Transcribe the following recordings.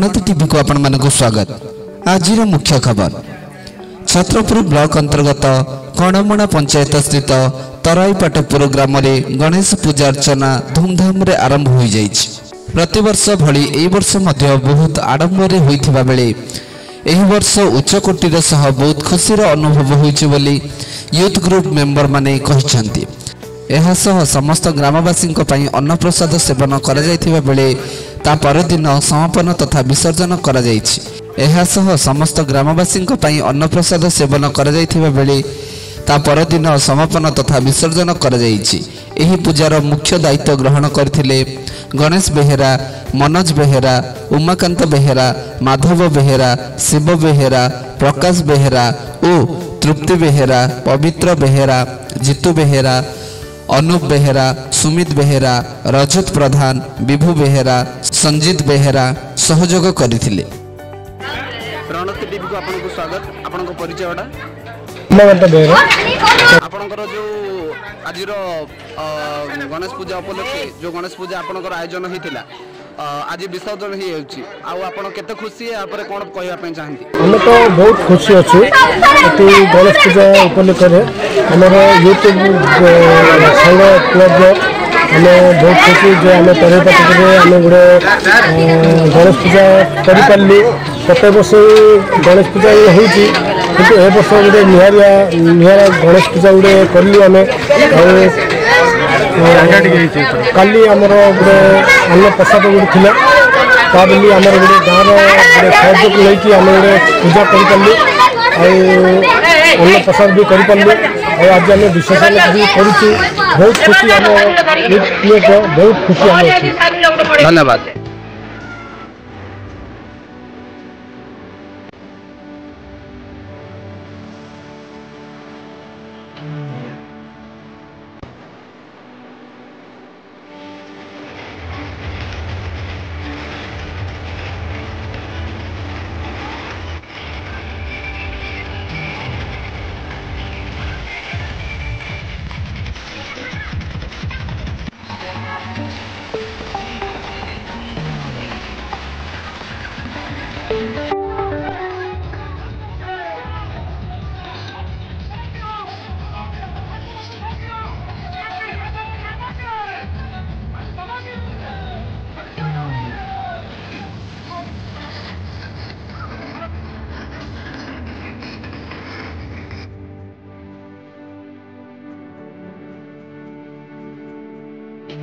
गणति TV को आपण मानक स्वागत। आज मुख्य खबर छत्रपुर ब्लॉक अंतर्गत कणमणा पंचायत स्थित तराईपाटपुर ग्राम में गणेश पूजा अर्चना धूमधाम रे आरंभ हो जाइछि। प्रतिवर्ष भली एही वर्ष मध्य बहुत आडंबर होइथिबा बेले एही वर्ष उच्चकोटीर सह बहुत खुशीर अनुभव होइछि बोली यूथ ग्रुप मेंबर माने कहिसंती। एहा सह समस्त ग्रामवासी अन्नप्रसाद सेवन करा जायथिबा बेले ता परदिन समापन तथा विसर्जन करा जायछि। एहा सह समस्त ग्रामवासी अन्नप्रसाद सेवन करा जायथिबा बेले ता परदिन समापन तथा विसर्जन करा जायछि। एही पूजार मुख्य दायित्व ग्रहण करथिले गणेश बेहेरा, मनोज बेहेरा, उमाकांत बेहेरा, माधव बेहेरा, शिव बेहेरा, प्रकाश बेहेरा और तृप्ति बेहेरा, पवित्र बेहेरा, जितु बेहेरा, अनुप बेहेरा, सुमित बेहेरा, रजत प्रधान, विभु बेहेरा, संजीत बेहेरा सहयोग करथिले। रणस्थी टीवी को आपनको स्वागत। आपनको परिचयटा उमाकांत बेहेरा। आपनकर जो आज गणेश पूजा उपलक्षे जो गणेश पूजा आपनकर आयोजन होइतिला आज विसर्जन हो जाउछि आ आपण केते खुशी है आपरे कोन कहया पे चाहंती? हम तो बहुत खुशी अछि कि गणेश पूजा उपलक्षे रे हमर यूथ संघ क्लब हमें बहुत खुशी जो आम तराईपाटपुर आम गोटे गणेश पूजा करी प्रत्येक वर्ष गणेश पूजा होती किंतु ए वर्ष गोटे निहारा गणेश पूजा गोटे कलु आम काली आमर गोटे अन्न प्रसाद गोटे थी ताबली आम गोटे गाँव गोटे सहयोग लेकिन आम गोटे पूजा करूँ अन्न प्रसाद भी करूँ आज आम विसर्जन भी करुँ बहुत खुशी आम बहुत खुशी आम। धन्यवाद।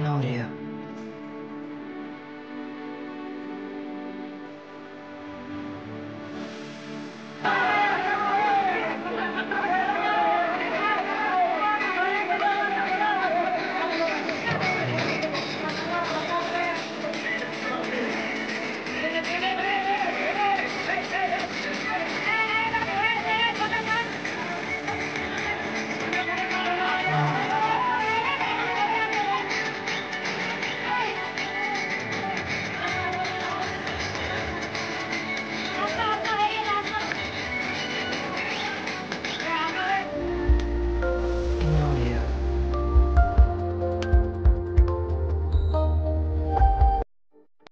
Audio.